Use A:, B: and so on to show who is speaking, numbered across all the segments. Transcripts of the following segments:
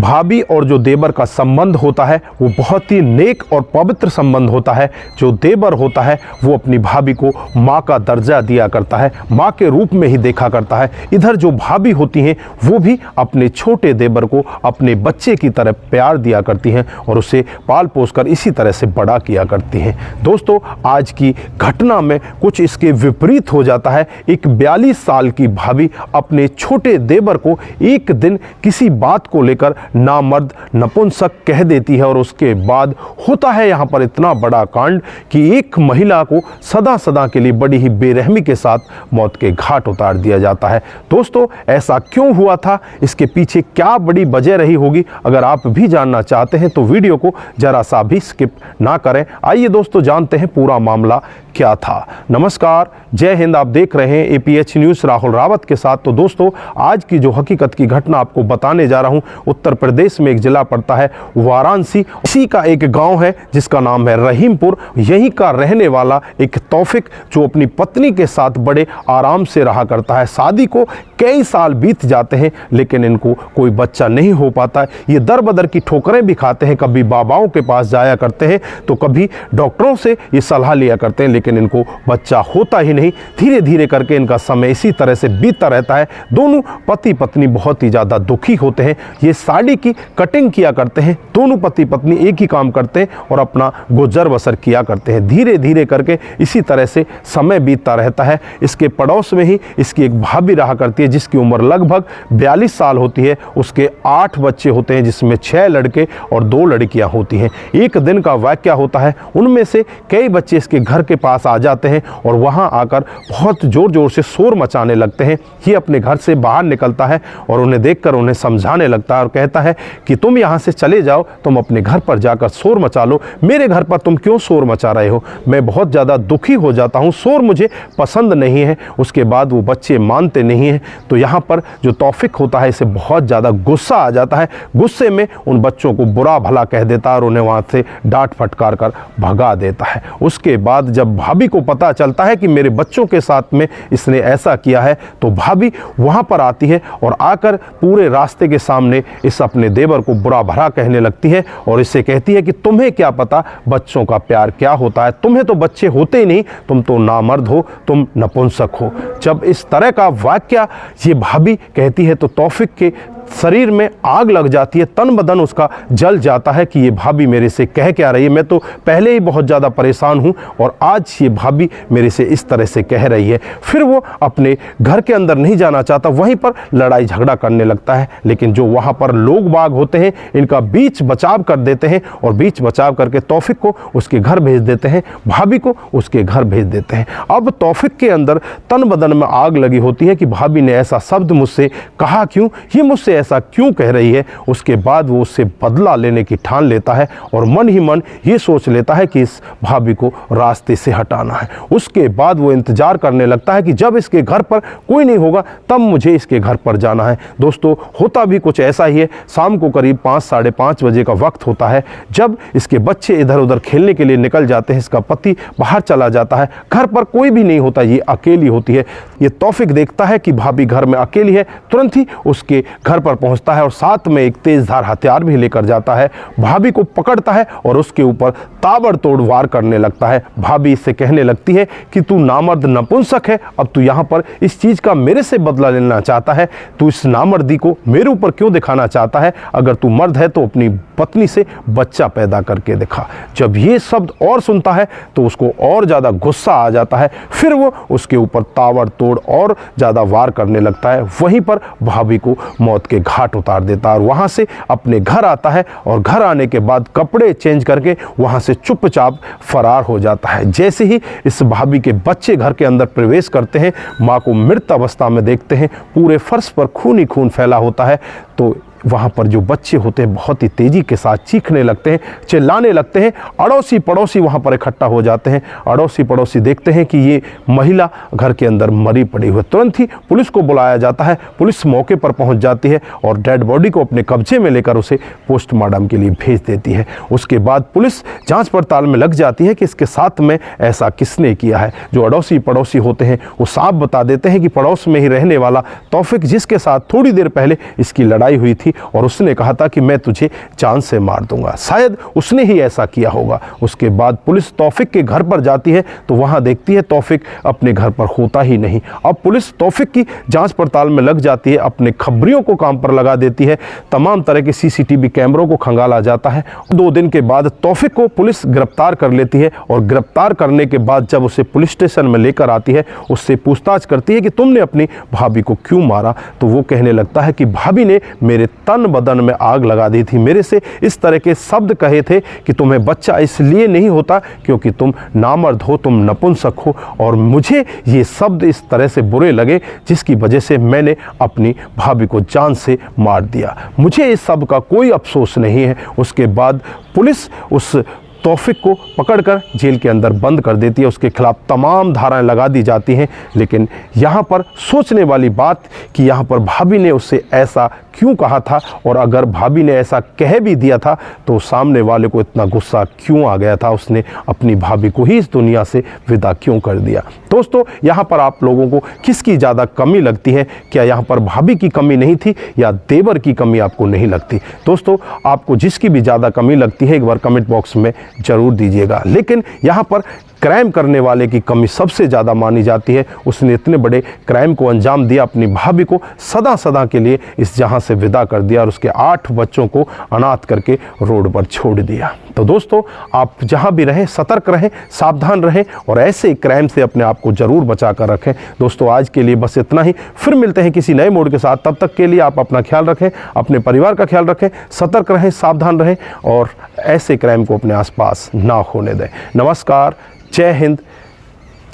A: भाभी और जो देवर का संबंध होता है वो बहुत ही नेक और पवित्र संबंध होता है। जो देवर होता है वो अपनी भाभी को माँ का दर्जा दिया करता है, माँ के रूप में ही देखा करता है। इधर जो भाभी होती हैं वो भी अपने छोटे देवर को अपने बच्चे की तरह प्यार दिया करती हैं और उसे पाल पोस कर इसी तरह से बड़ा किया करती हैं। दोस्तों, आज की घटना में कुछ इसके विपरीत हो जाता है। एक 42 साल की भाभी अपने छोटे देवर को एक दिन किसी बात को लेकर नामर्द नपुंसक कह देती है और उसके बाद होता है यहाँ पर इतना बड़ा कांड कि एक महिला को सदा सदा के लिए बड़ी ही बेरहमी के साथ मौत के घाट उतार दिया जाता है। दोस्तों, ऐसा क्यों हुआ था, इसके पीछे क्या बड़ी वजह रही होगी, अगर आप भी जानना चाहते हैं तो वीडियो को जरा सा भी स्किप ना करें। आइए दोस्तों, जानते हैं पूरा मामला क्या था। नमस्कार, जय हिंद। आप देख रहे हैं APH न्यूज़ राहुल रावत के साथ। तो दोस्तों, आज की जो हकीकत की घटना आपको बताने जा रहा हूं, उत्तर प्रदेश में एक जिला पड़ता है वाराणसी। इसी का एक गांव है जिसका नाम है रहीमपुर। यहीं का रहने वाला एक तौफिक जो अपनी पत्नी के साथ बड़े आराम से रहा करता है। शादी को कई साल बीत जाते हैं लेकिन इनको कोई बच्चा नहीं हो पाता है। ये दर बदर की ठोकरें भी खाते हैं, कभी बाबाओं के पास जाया करते हैं तो कभी डॉक्टरों से ये सलाह लिया करते हैं, लेकिन इनको बच्चा होता ही नहीं। धीरे धीरे करके इनका समय इसी तरह से बीतता रहता है। दोनों पति पत्नी बहुत ही ज़्यादा दुखी होते हैं। ये साड़ी की कटिंग किया करते हैं, दोनों पति पत्नी एक ही काम करते हैं और अपना गुजर बसर किया करते हैं। धीरे धीरे करके इसी तरह से समय बीतता रहता है। इसके पड़ोस में ही इसकी एक भाभी रहा करती है जिसकी उम्र लगभग 42 साल होती है। उसके 8 बच्चे होते हैं जिसमें 6 लड़के और 2 लड़कियां होती हैं। एक दिन का वाकया होता है, उनमें से कई बच्चे इसके घर के पास आ जाते हैं और वहां आकर बहुत जोर जोर से शोर मचाने लगते हैं। ये अपने घर से बाहर निकलता है और उन्हें देखकर उन्हें समझाने लगता है और कहता है कि तुम यहाँ से चले जाओ, तुम अपने घर पर जाकर शोर मचा लो। मेरे घर पर तुम क्यों शोर मचा रहे हो? मैं बहुत ज़्यादा दुखी हो जाता हूँ, शोर मुझे पसंद नहीं है। उसके बाद वो बच्चे मानते नहीं हैं तो यहाँ पर जो तौफिक होता है इसे बहुत ज़्यादा गुस्सा आ जाता है। गुस्से में उन बच्चों को बुरा भला कह देता है और उन्हें वहाँ से डांट फटकार कर भगा देता है। उसके बाद जब भाभी को पता चलता है कि मेरे बच्चों के साथ में इसने ऐसा किया है तो भाभी वहाँ पर आती है और आकर पूरे रास्ते के सामने इस अपने देवर को बुरा भला कहने लगती है और इससे कहती है कि तुम्हें क्या पता बच्चों का प्यार क्या होता है, तुम्हें तो बच्चे होते ही नहीं, तुम तो नामर्द हो, तुम नपुंसक हो। जब इस तरह का वाक्य ये भाभी कहती है तो तौफिक के शरीर में आग लग जाती है, तन बदन उसका जल जाता है कि ये भाभी मेरे से कह क्या रही है। मैं तो पहले ही बहुत ज़्यादा परेशान हूँ और आज ये भाभी मेरे से इस तरह से कह रही है। फिर वो अपने घर के अंदर नहीं जाना चाहता, वहीं पर लड़ाई झगड़ा करने लगता है। लेकिन जो वहाँ पर लोग बाग होते हैं इनका बीच बचाव कर देते हैं और बीच बचाव करके तौफिक को उसके घर भेज देते हैं, भाभी को उसके घर भेज देते हैं। अब तौफिक के अंदर तन बदन में आग लगी होती है कि भाभी ने ऐसा शब्द मुझसे कहा क्यों, ये मुझसे ऐसा क्यों कह रही है। उसके बाद वो उससे बदला लेने की ठान लेता है और मन ही मन ये सोच लेता है कि इस भाभी को रास्ते से हटाना है। उसके बाद वो इंतजार करने लगता है कि जब इसके घर पर कोई नहीं होगा तब मुझे इसके घर पर जाना है। दोस्तों, होता भी कुछ ऐसा ही है। शाम को करीब 5 साढ़े 5 बजे का वक्त होता है जब इसके बच्चे इधर उधर खेलने के लिए निकल जाते हैं। इसका पति बाहर चला जाता है, घर पर कोई भी नहीं होता, ये अकेली होती है। ये तौफिक देखता है कि भाभी घर में अकेली है, तुरंत ही उसके घर पर पहुंचता है और साथ में एक तेजधार हथियार भी लेकर जाता है। भाभी को पकड़ता है और उसके ऊपर ताबड़तोड़ वार करने लगता है। भाभी इससे कहने लगती है कि तू नामर्द नपुंसक है, अब तू यहाँ पर इस चीज़ का मेरे से बदला लेना चाहता है, तू इस नामर्दी को मेरे ऊपर क्यों दिखाना चाहता है? अगर तू मर्द है तो अपनी पत्नी से बच्चा पैदा करके दिखा। जब ये शब्द और सुनता है तो उसको और ज़्यादा गुस्सा आ जाता है। फिर वो उसके ऊपर ताबड़तोड़ और ज़्यादा वार करने लगता है। वहीं पर भाभी को मौत के घाट उतार देता है और वहाँ से अपने घर आता है और घर आने के बाद कपड़े चेंज करके वहाँ से चुपचाप फरार हो जाता है। जैसे ही इस भाभी के बच्चे घर के अंदर प्रवेश करते हैं, माँ को मृत अवस्था में देखते हैं, पूरे फर्श पर खून ही खून फैला होता है। तो वहाँ पर जो बच्चे होते हैं बहुत ही तेज़ी के साथ चीखने लगते हैं, चिल्लाने लगते हैं। अड़ोसी पड़ोसी वहाँ पर इकट्ठा हो जाते हैं। अड़ोसी पड़ोसी देखते हैं कि ये महिला घर के अंदर मरी पड़ी हुई। तुरंत ही पुलिस को बुलाया जाता है। पुलिस मौके पर पहुँच जाती है और डेड बॉडी को अपने कब्जे में लेकर उसे पोस्टमार्टम के लिए भेज देती है। उसके बाद पुलिस जाँच पड़ताल में लग जाती है कि इसके साथ में ऐसा किसने किया है। जो अड़ोसी पड़ोसी होते हैं वो साफ बता देते हैं कि पड़ोस में ही रहने वाला तौफिक, जिसके साथ थोड़ी देर पहले इसकी लड़ाई हुई थी, थी और उसने कहा था कि मैं तुझे जान से मार दूंगा। शायद उसने ही ऐसा किया होगा। उसके बाद पुलिस तौफिक के घर पर जाती है तो वहां देखती है तौफिक अपने घर पर होता ही नहीं। अब पुलिस तौफिक की जांच पड़ताल में लग जाती है, अपने खबरियों को काम पर लगा देती है, तमाम तरह के सीसीटीवी कैमरों को खंगाला जाता है। 2 दिन के बाद तौफिक को पुलिस गिरफ्तार कर लेती है और गिरफ्तार करने के बाद जब उसे पुलिस स्टेशन में लेकर आती है, उससे पूछताछ करती है कि तुमने अपनी भाभी को क्यों मारा। तो वो कहने लगता है कि भाभी ने मेरे तन बदन में आग लगा दी थी, मेरे से इस तरह के शब्द कहे थे कि तुम्हें बच्चा इसलिए नहीं होता क्योंकि तुम नामर्द हो, तुम नपुंसक हो, और मुझे ये शब्द इस तरह से बुरे लगे जिसकी वजह से मैंने अपनी भाभी को जान से मार दिया। मुझे इस सब का कोई अफसोस नहीं है। उसके बाद पुलिस उस तौफिक को पकड़कर जेल के अंदर बंद कर देती है, उसके खिलाफ तमाम धाराएं लगा दी जाती हैं। लेकिन यहाँ पर सोचने वाली बात कि यहाँ पर भाभी ने उससे ऐसा क्यों कहा था, और अगर भाभी ने ऐसा कह भी दिया था तो सामने वाले को इतना गुस्सा क्यों आ गया था, उसने अपनी भाभी को ही इस दुनिया से विदा क्यों कर दिया। दोस्तों, यहाँ पर आप लोगों को किसकी ज़्यादा कमी लगती है? क्या यहाँ पर भाभी की कमी नहीं थी या देवर की कमी आपको नहीं लगती? दोस्तों, आपको जिसकी भी ज़्यादा कमी लगती है एक बार कमेंट बॉक्स में ज़रूर दीजिएगा। लेकिन यहाँ पर क्राइम करने वाले की कमी सबसे ज़्यादा मानी जाती है। उसने इतने बड़े क्राइम को अंजाम दिया, अपनी भाभी को सदा सदा के लिए इस जहां से विदा कर दिया और उसके 8 बच्चों को अनाथ करके रोड पर छोड़ दिया। तो दोस्तों, आप जहां भी रहें सतर्क रहें, सावधान रहें और ऐसे क्राइम से अपने आप को ज़रूर बचा कर रखें। दोस्तों, आज के लिए बस इतना ही। फिर मिलते हैं किसी नए मोड के साथ। तब तक के लिए आप अपना ख्याल रखें, अपने परिवार का ख्याल रखें, सतर्क रहें, सावधान रहें और ऐसे क्राइम को अपने आसपास ना होने दें। नमस्कार, जय हिंद,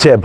A: जय भारत।